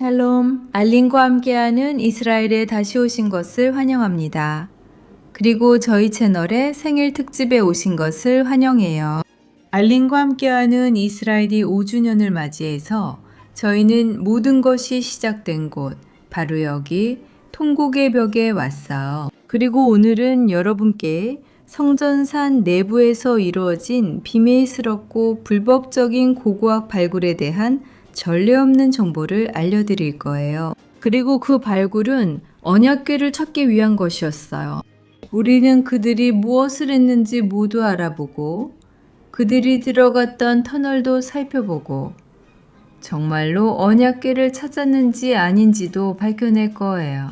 샬롬, 알린과 함께하는 이스라엘에 다시 오신 것을 환영합니다. 그리고 저희 채널에 생일 특집에 오신 것을 환영해요. 알린과 함께하는 이스라엘이 5주년을 맞이해서 저희는 모든 것이 시작된 곳, 바로 여기 통곡의 벽에 왔어요. 그리고 오늘은 여러분께 성전산 내부에서 이루어진 비밀스럽고 불법적인 고고학 발굴에 대한 전례 없는 정보를 알려드릴 거예요. 그리고 그 발굴은 언약궤를 찾기 위한 것이었어요. 우리는 그들이 무엇을 했는지 모두 알아보고 그들이 들어갔던 터널도 살펴보고 정말로 언약궤를 찾았는지 아닌지도 밝혀낼 거예요.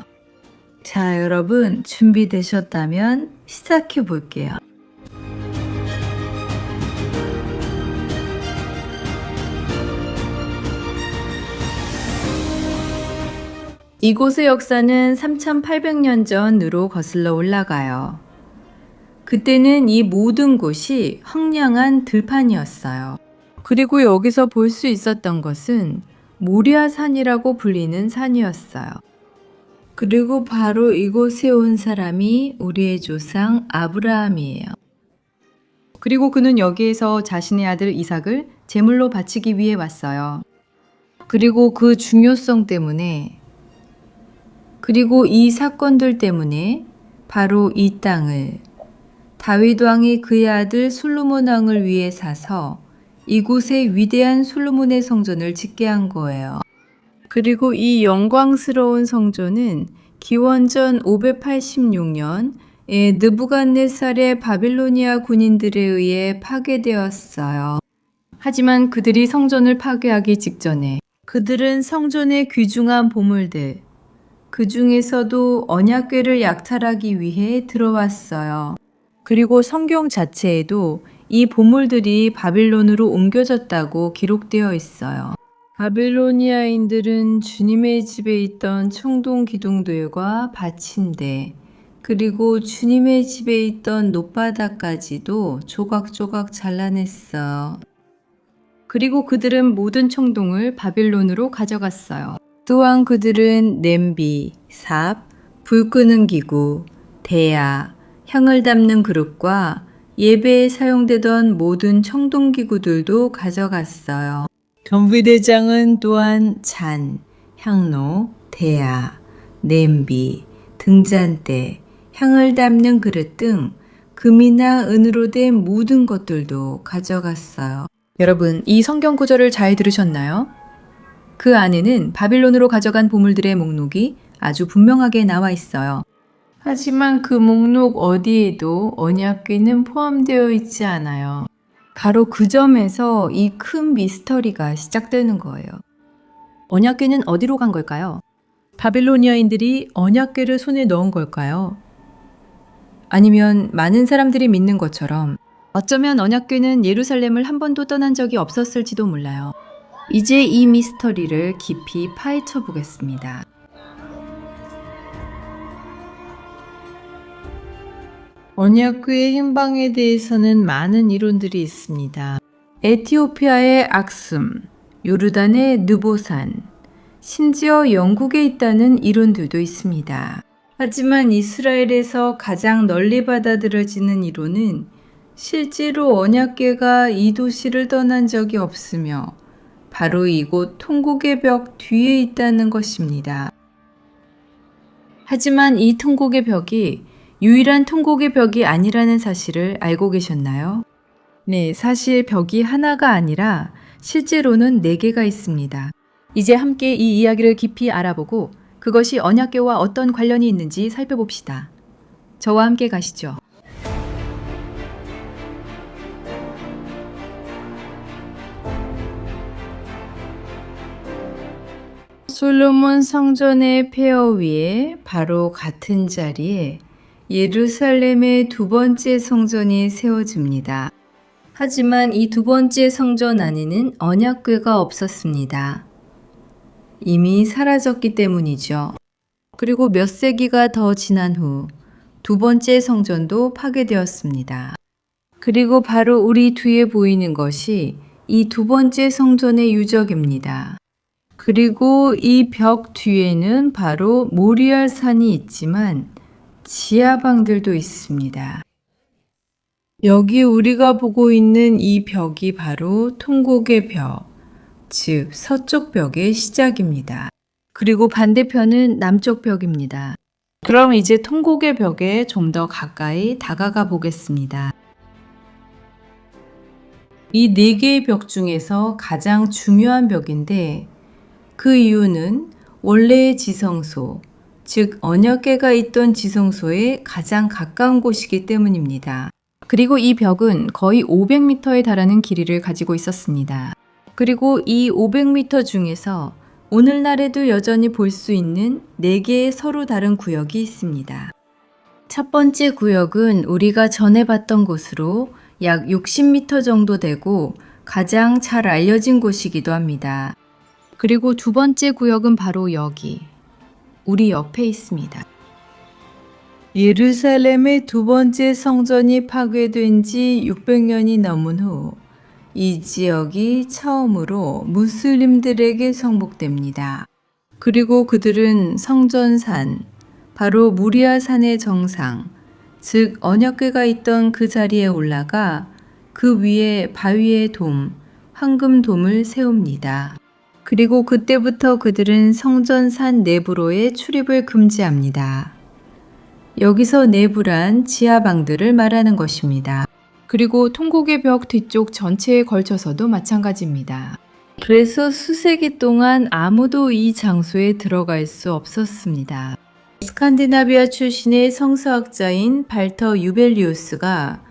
자, 여러분 준비되셨다면 시작해 볼게요. 이곳의 역사는 3800년 전으로 거슬러 올라가요. 그때는 이 모든 곳이 황량한 들판이었어요. 그리고 여기서 볼 수 있었던 것은 모리아산이라고 불리는 산이었어요. 그리고 바로 이곳에 온 사람이 우리의 조상 아브라함이에요. 그리고 그는 여기에서 자신의 아들 이삭을 제물로 바치기 위해 왔어요. 그리고 그 중요성 때문에 그리고 이 사건들 때문에 바로 이 땅을 다윗 왕이 그의 아들 솔로몬 왕을 위해 사서 이곳에 위대한 솔로몬의 성전을 짓게 한 거예요. 그리고 이 영광스러운 성전은 기원전 586년에 느부갓네살의 바빌로니아 군인들에 의해 파괴되었어요. 하지만 그들이 성전을 파괴하기 직전에 그들은 성전의 귀중한 보물들, 그 중에서도 언약궤를 약탈하기 위해 들어왔어요. 그리고 성경 자체에도 이 보물들이 바빌론으로 옮겨졌다고 기록되어 있어요. 바빌로니아인들은 주님의 집에 있던 청동 기둥들과 받침대, 그리고 주님의 집에 있던 놋바닥까지도 조각조각 잘라냈어요. 그리고 그들은 모든 청동을 바빌론으로 가져갔어요. 또한 그들은 냄비, 삽, 불 끄는 기구, 대야, 향을 담는 그릇과 예배에 사용되던 모든 청동기구들도 가져갔어요. 경비대장은 또한 잔, 향로, 대야, 냄비, 등잔대, 향을 담는 그릇 등 금이나 은으로 된 모든 것들도 가져갔어요. 여러분, 이 성경 구절을 잘 들으셨나요? 그 안에는 바빌론으로 가져간 보물들의 목록이 아주 분명하게 나와 있어요. 하지만 그 목록 어디에도 언약궤는 포함되어 있지 않아요. 바로 그 점에서 이 큰 미스터리가 시작되는 거예요. 언약궤는 어디로 간 걸까요? 바빌로니아인들이 언약궤를 손에 넣은 걸까요? 아니면 많은 사람들이 믿는 것처럼 어쩌면 언약궤는 예루살렘을 한 번도 떠난 적이 없었을지도 몰라요. 이제 이 미스터리를 깊이 파헤쳐 보겠습니다. 언약궤의 행방에 대해서는 많은 이론들이 있습니다. 에티오피아의 악숨, 요르단의 느보산, 심지어 영국에 있다는 이론들도 있습니다. 하지만 이스라엘에서 가장 널리 받아들여지는 이론은 실제로 언약궤가 이 도시를 떠난 적이 없으며 바로 이곳 통곡의 벽 뒤에 있다는 것입니다. 하지만 이 통곡의 벽이 유일한 통곡의 벽이 아니라는 사실을 알고 계셨나요? 네, 사실 벽이 하나가 아니라 실제로는 4개가 있습니다. 이제 함께 이 이야기를 깊이 알아보고 그것이 언약궤와 어떤 관련이 있는지 살펴봅시다. 저와 함께 가시죠. 솔로몬 성전의 폐허 위에 바로 같은 자리에 예루살렘의 두 번째 성전이 세워집니다. 하지만 이 두 번째 성전 안에는 언약궤가 없었습니다. 이미 사라졌기 때문이죠. 그리고 몇 세기가 더 지난 후 두 번째 성전도 파괴되었습니다. 그리고 바로 우리 뒤에 보이는 것이 이 두 번째 성전의 유적입니다. 그리고 이 벽 뒤에는 바로 모리알산이 있지만 지하방들도 있습니다. 여기 우리가 보고 있는 이 벽이 바로 통곡의 벽, 즉 서쪽 벽의 시작입니다. 그리고 반대편은 남쪽 벽입니다. 그럼 이제 통곡의 벽에 좀 더 가까이 다가가 보겠습니다. 이 네 개의 벽 중에서 가장 중요한 벽인데 그 이유는 원래의 지성소, 즉 언약궤가 있던 지성소에 가장 가까운 곳이기 때문입니다. 그리고 이 벽은 거의 500m에 달하는 길이를 가지고 있었습니다. 그리고 이 500m 중에서 오늘날에도 여전히 볼 수 있는 4개의 서로 다른 구역이 있습니다. 첫 번째 구역은 우리가 전에 봤던 곳으로 약 60m 정도 되고 가장 잘 알려진 곳이기도 합니다. 그리고 두 번째 구역은 바로 여기, 우리 옆에 있습니다. 예루살렘의 두 번째 성전이 파괴된 지 600년이 넘은 후 이 지역이 처음으로 무슬림들에게 정복됩니다. 그리고 그들은 성전산, 바로 무리아 산의 정상, 즉 언약궤가 있던 그 자리에 올라가 그 위에 바위의 돔, 황금돔을 세웁니다. 그리고 그때부터 그들은 성전산 내부로의 출입을 금지합니다. 여기서 내부란 지하방들을 말하는 것입니다. 그리고 통곡의 벽 뒤쪽 전체에 걸쳐서도 마찬가지입니다. 그래서 수세기 동안 아무도 이 장소에 들어갈 수 없었습니다. 스칸디나비아 출신의 성서학자인 발터 유벨리우스가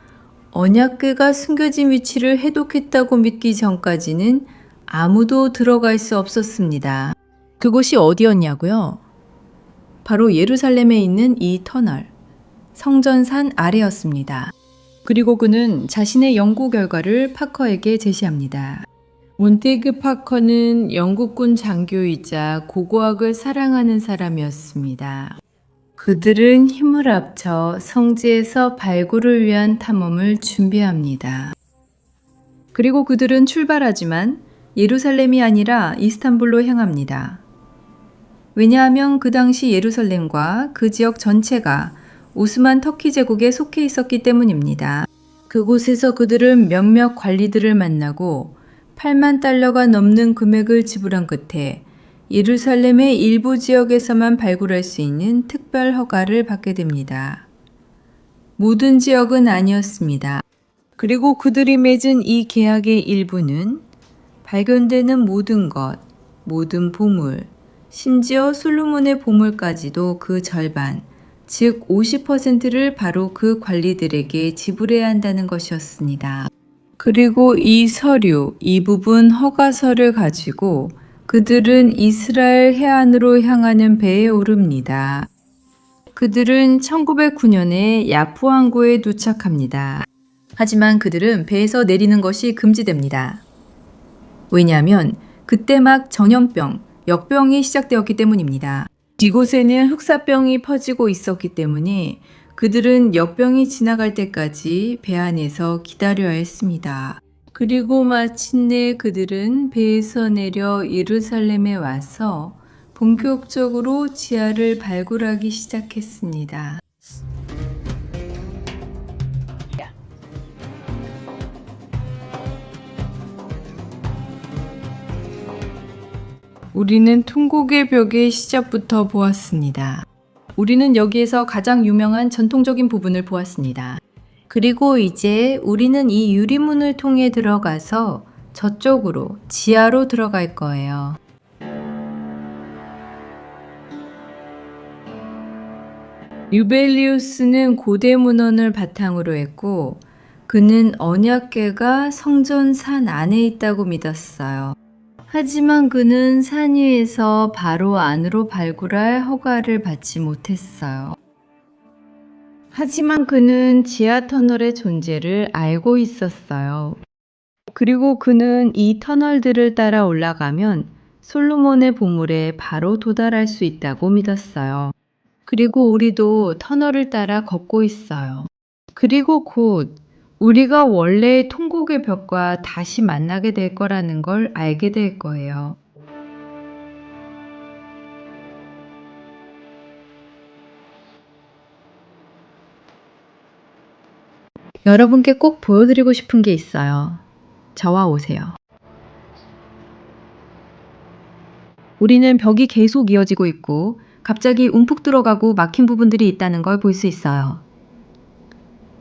언약궤가 숨겨진 위치를 해독했다고 믿기 전까지는 아무도 들어갈 수 없었습니다. 그곳이 어디였냐고요? 바로 예루살렘에 있는 이 터널, 성전산 아래였습니다. 그리고 그는 자신의 연구 결과를 파커에게 제시합니다. 몬테그 파커는 영국군 장교이자 고고학을 사랑하는 사람이었습니다. 그들은 힘을 합쳐 성지에서 발굴을 위한 탐험을 준비합니다. 그리고 그들은 출발하지만 예루살렘이 아니라 이스탄불로 향합니다. 왜냐하면 그 당시 예루살렘과 그 지역 전체가 오스만 터키 제국에 속해 있었기 때문입니다. 그곳에서 그들은 몇몇 관리들을 만나고 8만 달러가 넘는 금액을 지불한 끝에 예루살렘의 일부 지역에서만 발굴할 수 있는 특별 허가를 받게 됩니다. 모든 지역은 아니었습니다. 그리고 그들이 맺은 이 계약의 일부는 발견되는 모든 것, 모든 보물, 심지어 솔로몬의 보물까지도 그 절반, 즉 50%를 바로 그 관리들에게 지불해야 한다는 것이었습니다. 그리고 이 서류, 이 부분 허가서를 가지고 그들은 이스라엘 해안으로 향하는 배에 오릅니다. 그들은 1909년에 야포 항구에 도착합니다. 하지만 그들은 배에서 내리는 것이 금지됩니다. 왜냐하면 그때 막 전염병, 역병이 시작되었기 때문입니다. 이곳에는 흑사병이 퍼지고 있었기 때문에 그들은 역병이 지나갈 때까지 배 안에서 기다려야 했습니다. 그리고 마침내 그들은 배에서 내려 예루살렘에 와서 본격적으로 지하를 발굴하기 시작했습니다. 우리는 통곡의 벽의 시작부터 보았습니다. 우리는 여기에서 가장 유명한 전통적인 부분을 보았습니다. 그리고 이제 우리는 이 유리문을 통해 들어가서 저쪽으로 지하로 들어갈 거예요. 유벨리우스는 고대 문헌을 바탕으로 했고 그는 언약궤가 성전산 안에 있다고 믿었어요. 하지만 그는 산 위에서 바로 안으로 발굴할 허가를 받지 못했어요. 하지만 그는 지하 터널의 존재를 알고 있었어요. 그리고 그는 이 터널들을 따라 올라가면 솔로몬의 보물에 바로 도달할 수 있다고 믿었어요. 그리고 우리도 터널을 따라 걷고 있어요. 그리고 곧 우리가 원래의 통곡의 벽과 다시 만나게 될 거라는 걸 알게 될 거예요. 여러분께 꼭 보여드리고 싶은 게 있어요. 저와 오세요. 우리는 벽이 계속 이어지고 있고 갑자기 움푹 들어가고 막힌 부분들이 있다는 걸 볼 수 있어요.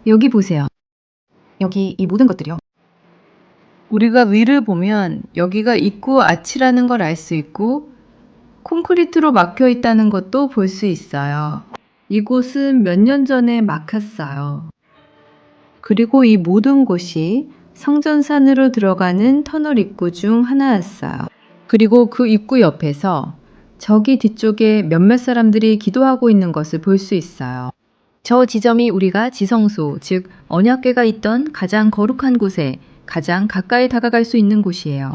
여기 보세요. 여기 이 모든 것들이요. 우리가 위를 보면 여기가 입구 아치라는 걸 알 수 있고 콘크리트로 막혀 있다는 것도 볼 수 있어요. 이곳은 몇 년 전에 막혔어요. 그리고 이 모든 곳이 성전산으로 들어가는 터널 입구 중 하나였어요. 그리고 그 입구 옆에서 저기 뒤쪽에 몇몇 사람들이 기도하고 있는 것을 볼 수 있어요. 저 지점이 우리가 지성소, 즉 언약궤가 있던 가장 거룩한 곳에 가장 가까이 다가갈 수 있는 곳이에요.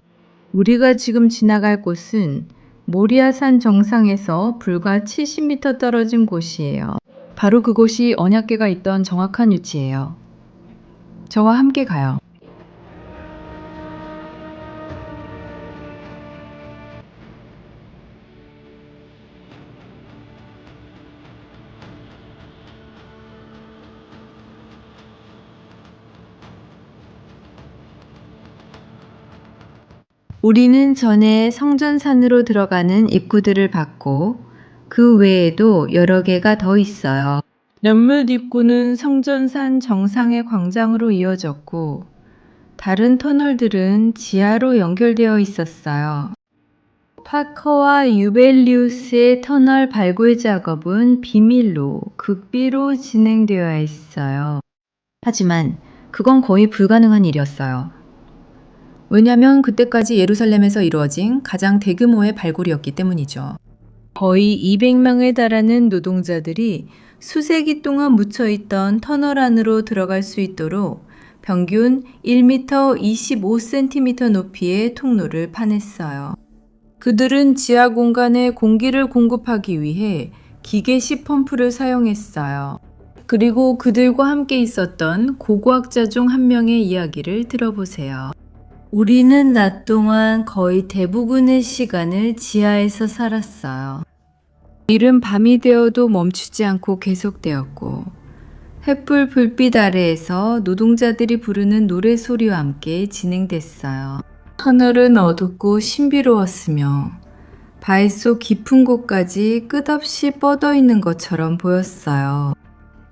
우리가 지금 지나갈 곳은 모리아산 정상에서 불과 70m 떨어진 곳이에요. 바로 그곳이 언약궤가 있던 정확한 위치예요. 저와 함께 가요. 우리는 전에 성전산으로 들어가는 입구들을 봤고 그 외에도 여러 개가 더 있어요. 몇몇 입구는 성전산 정상의 광장으로 이어졌고 다른 터널들은 지하로 연결되어 있었어요. 파커와 유벨리우스의 터널 발굴 작업은 비밀로 극비로 진행되어 있어요. 하지만 그건 거의 불가능한 일이었어요. 왜냐하면 그때까지 예루살렘에서 이루어진 가장 대규모의 발굴이었기 때문이죠. 거의 200명에 달하는 노동자들이 수세기 동안 묻혀있던 터널 안으로 들어갈 수 있도록 평균 1m 25cm 높이의 통로를 파냈어요. 그들은 지하 공간에 공기를 공급하기 위해 기계식 펌프를 사용했어요. 그리고 그들과 함께 있었던 고고학자 중 한 명의 이야기를 들어보세요. 우리는 낮 동안 거의 대부분의 시간을 지하에서 살았어요. 일은 밤이 되어도 멈추지 않고 계속되었고 횃불 불빛 아래에서 노동자들이 부르는 노래소리와 함께 진행됐어요. 터널은 어둡고 신비로웠으며 바위 속 깊은 곳까지 끝없이 뻗어 있는 것처럼 보였어요.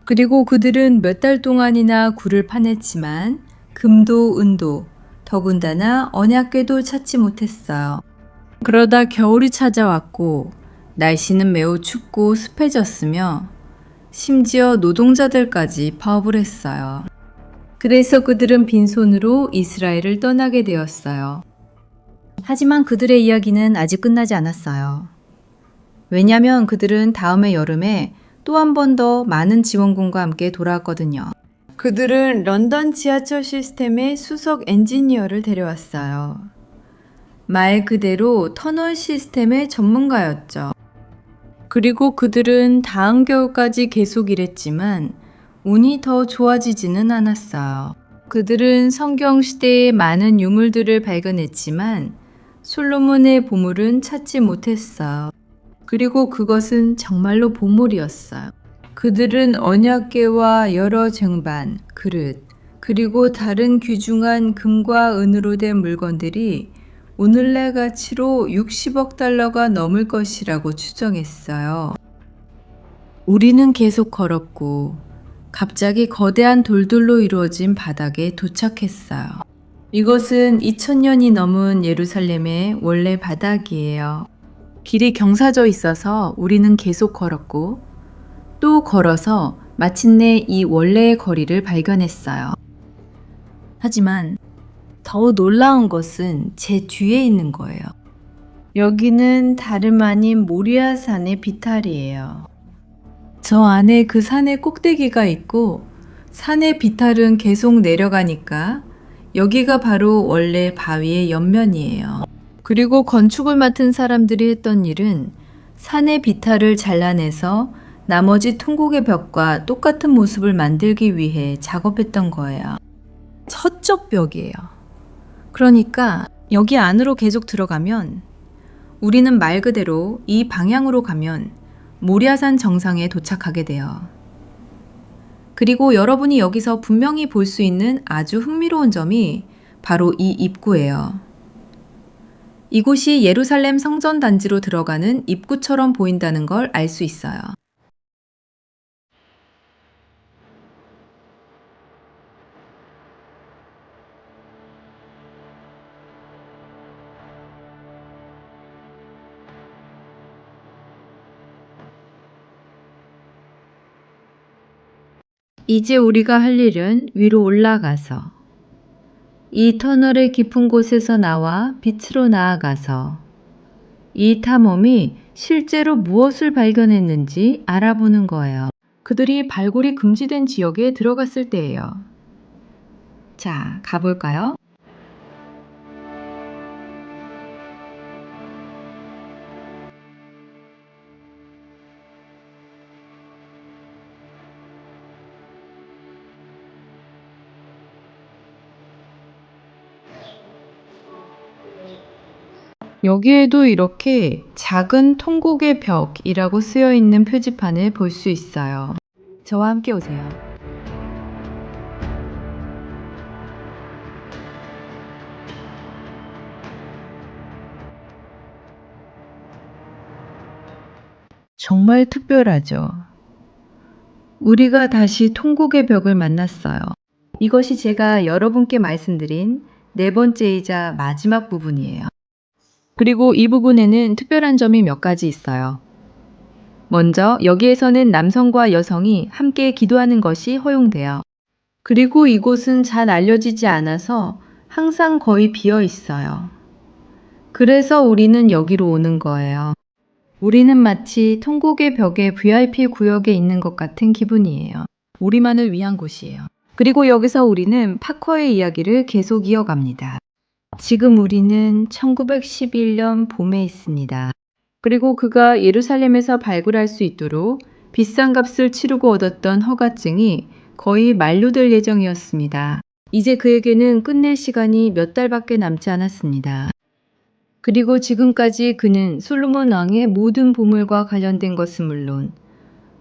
그리고 그들은 몇 달 동안이나 굴을 파냈지만 금도 은도 더군다나 언약궤도 찾지 못했어요. 그러다 겨울이 찾아왔고 날씨는 매우 춥고 습해졌으며 심지어 노동자들까지 파업을 했어요. 그래서 그들은 빈손으로 이스라엘을 떠나게 되었어요. 하지만 그들의 이야기는 아직 끝나지 않았어요. 왜냐하면 그들은 다음해 여름에 또 한 번 더 많은 지원군과 함께 돌아왔거든요. 그들은 런던 지하철 시스템의 수석 엔지니어를 데려왔어요. 말 그대로 터널 시스템의 전문가였죠. 그리고 그들은 다음 겨울까지 계속 일했지만 운이 더 좋아지지는 않았어요. 그들은 성경 시대의 많은 유물들을 발견했지만 솔로몬의 보물은 찾지 못했어요. 그리고 그것은 정말로 보물이었어요. 그들은 언약궤와 여러 쟁반, 그릇, 그리고 다른 귀중한 금과 은으로 된 물건들이 오늘날 가치로 60억 달러가 넘을 것이라고 추정했어요. 우리는 계속 걸었고 갑자기 거대한 돌들로 이루어진 바닥에 도착했어요. 이것은 2000년이 넘은 예루살렘의 원래 바닥이에요. 길이 경사져 있어서 우리는 계속 걸었고 또 걸어서 마침내 이 원래의 거리를 발견했어요. 하지만 더 놀라운 것은 제 뒤에 있는 거예요. 여기는 다름 아닌 모리아산의 비탈이에요. 저 안에 그 산의 꼭대기가 있고 산의 비탈은 계속 내려가니까 여기가 바로 원래 바위의 옆면이에요. 그리고 건축을 맡은 사람들이 했던 일은 산의 비탈을 잘라내서 나머지 통곡의 벽과 똑같은 모습을 만들기 위해 작업했던 거예요. 서쪽 벽이에요. 그러니까 여기 안으로 계속 들어가면 우리는 말 그대로 이 방향으로 가면 모리아산 정상에 도착하게 돼요. 그리고 여러분이 여기서 분명히 볼 수 있는 아주 흥미로운 점이 바로 이 입구예요. 이곳이 예루살렘 성전 단지로 들어가는 입구처럼 보인다는 걸 알 수 있어요. 이제 우리가 할 일은 위로 올라가서 이 터널의 깊은 곳에서 나와 빛으로 나아가서 이 탐험이 실제로 무엇을 발견했는지 알아보는 거예요. 그들이 발굴이 금지된 지역에 들어갔을 때예요. 자, 가볼까요? 여기에도 이렇게 작은 통곡의 벽이라고 쓰여 있는 표지판을 볼 수 있어요. 저와 함께 오세요. 정말 특별하죠. 우리가 다시 통곡의 벽을 만났어요. 이것이 제가 여러분께 말씀드린 네 번째이자 마지막 부분이에요. 그리고 이 부분에는 특별한 점이 몇 가지 있어요. 먼저 여기에서는 남성과 여성이 함께 기도하는 것이 허용돼요. 그리고 이곳은 잘 알려지지 않아서 항상 거의 비어 있어요. 그래서 우리는 여기로 오는 거예요. 우리는 마치 통곡의 벽의 VIP 구역에 있는 것 같은 기분이에요. 우리만을 위한 곳이에요. 그리고 여기서 우리는 파커의 이야기를 계속 이어갑니다. 지금 우리는 1911년 봄에 있습니다. 그리고 그가 예루살렘에서 발굴할 수 있도록 비싼 값을 치르고 얻었던 허가증이 거의 만료될 예정이었습니다. 이제 그에게는 끝낼 시간이 몇 달밖에 남지 않았습니다. 그리고 지금까지 그는 솔로몬 왕의 모든 보물과 관련된 것은 물론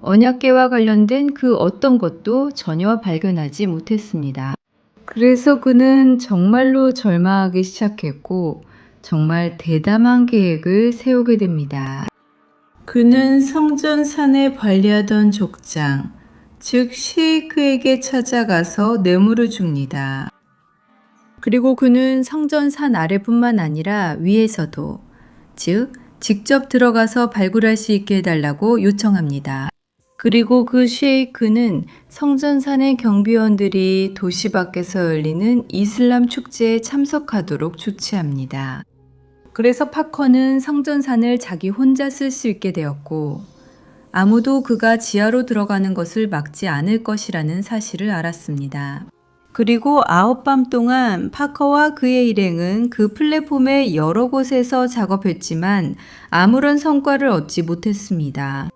언약궤와 관련된 그 어떤 것도 전혀 발견하지 못했습니다. 그래서 그는 정말로 절망하기 시작했고 정말 대담한 계획을 세우게 됩니다. 그는 성전산에 관리하던 족장, 즉 셰이크에게 찾아가서 뇌물을 줍니다. 그리고 그는 성전산 아래뿐만 아니라 위에서도, 즉 직접 들어가서 발굴할 수 있게 해달라고 요청합니다. 그리고 그 셰이크는 성전산의 경비원들이 도시 밖에서 열리는 이슬람 축제에 참석하도록 조치합니다. 그래서 파커는 성전산을 자기 혼자 쓸 수 있게 되었고 아무도 그가 지하로 들어가는 것을 막지 않을 것이라는 사실을 알았습니다. 그리고 9밤 동안 파커와 그의 일행은 그 플랫폼의 여러 곳에서 작업했지만 아무런 성과를 얻지 못했습니다.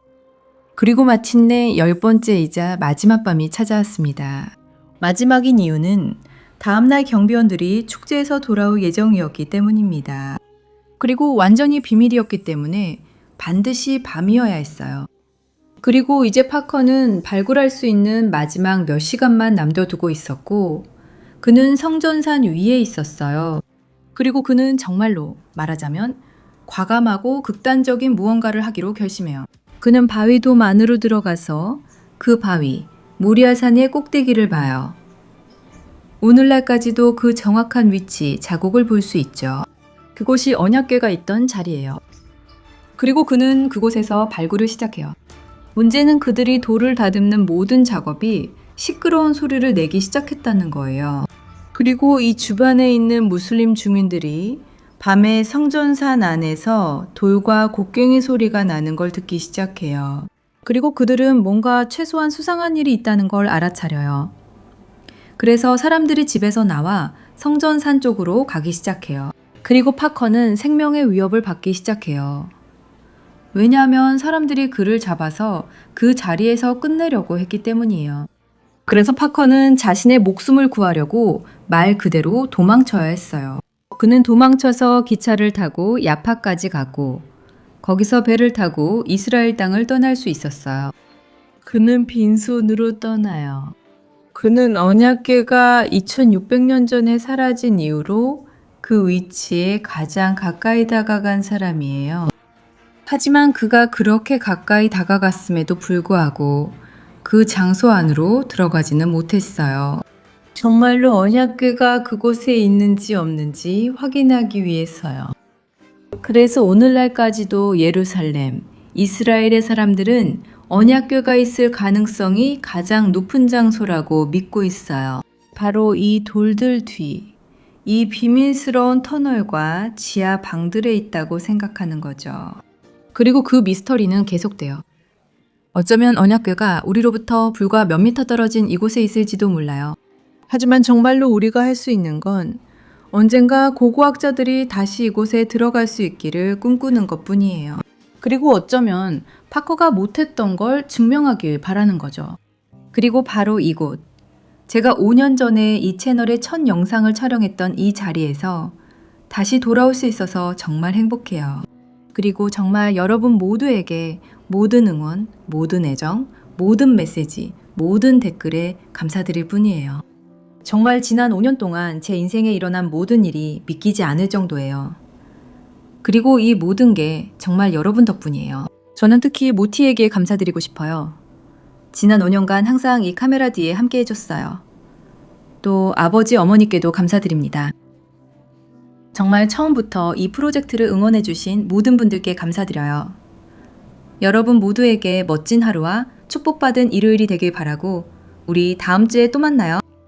그리고 마침내 10번째이자 마지막 밤이 찾아왔습니다. 마지막인 이유는 다음날 경비원들이 축제에서 돌아올 예정이었기 때문입니다. 그리고 완전히 비밀이었기 때문에 반드시 밤이어야 했어요. 그리고 이제 파커는 발굴할 수 있는 마지막 몇 시간만 남겨두고 있었고 그는 성전산 위에 있었어요. 그리고 그는 정말로 말하자면 과감하고 극단적인 무언가를 하기로 결심해요. 그는 바위돔 안으로 들어가서 그 바위, 모리아산의 꼭대기를 봐요. 오늘날까지도 그 정확한 위치, 자국을 볼 수 있죠. 그곳이 언약궤가 있던 자리예요. 그리고 그는 그곳에서 발굴을 시작해요. 문제는 그들이 돌을 다듬는 모든 작업이 시끄러운 소리를 내기 시작했다는 거예요. 그리고 이 주변에 있는 무슬림 주민들이 밤에 성전산 안에서 돌과 곡괭이 소리가 나는 걸 듣기 시작해요. 그리고 그들은 뭔가 최소한 수상한 일이 있다는 걸 알아차려요. 그래서 사람들이 집에서 나와 성전산 쪽으로 가기 시작해요. 그리고 파커는 생명의 위협을 받기 시작해요. 왜냐하면 사람들이 그를 잡아서 그 자리에서 끝내려고 했기 때문이에요. 그래서 파커는 자신의 목숨을 구하려고 말 그대로 도망쳐야 했어요. 그는 도망쳐서 기차를 타고 야파까지 가고 거기서 배를 타고 이스라엘 땅을 떠날 수 있었어요. 그는 빈손으로 떠나요. 그는 언약궤가 2600년 전에 사라진 이후로 그 위치에 가장 가까이 다가간 사람이에요. 하지만 그가 그렇게 가까이 다가갔음에도 불구하고 그 장소 안으로 들어가지는 못했어요. 정말로 언약궤가 그곳에 있는지 없는지 확인하기 위해서요. 그래서 오늘날까지도 예루살렘, 이스라엘의 사람들은 언약궤가 있을 가능성이 가장 높은 장소라고 믿고 있어요. 바로 이 돌들 뒤, 이 비밀스러운 터널과 지하 방들에 있다고 생각하는 거죠. 그리고 그 미스터리는 계속돼요. 어쩌면 언약궤가 우리로부터 불과 몇 미터 떨어진 이곳에 있을지도 몰라요. 하지만 정말로 우리가 할 수 있는 건 언젠가 고고학자들이 다시 이곳에 들어갈 수 있기를 꿈꾸는 것뿐이에요. 그리고 어쩌면 파커가 못했던 걸 증명하길 바라는 거죠. 그리고 바로 이곳. 제가 5년 전에 이 채널의 첫 영상을 촬영했던 이 자리에서 다시 돌아올 수 있어서 정말 행복해요. 그리고 정말 여러분 모두에게 모든 응원, 모든 애정, 모든 메시지, 모든 댓글에 감사드릴 뿐이에요. 정말 지난 5년 동안 제 인생에 일어난 모든 일이 믿기지 않을 정도예요. 그리고 이 모든 게 정말 여러분 덕분이에요. 저는 특히 모티에게 감사드리고 싶어요. 지난 5년간 항상 이 카메라 뒤에 함께 해줬어요. 또 아버지, 어머니께도 감사드립니다. 정말 처음부터 이 프로젝트를 응원해주신 모든 분들께 감사드려요. 여러분 모두에게 멋진 하루와 축복받은 일요일이 되길 바라고 우리 다음 주에 또 만나요.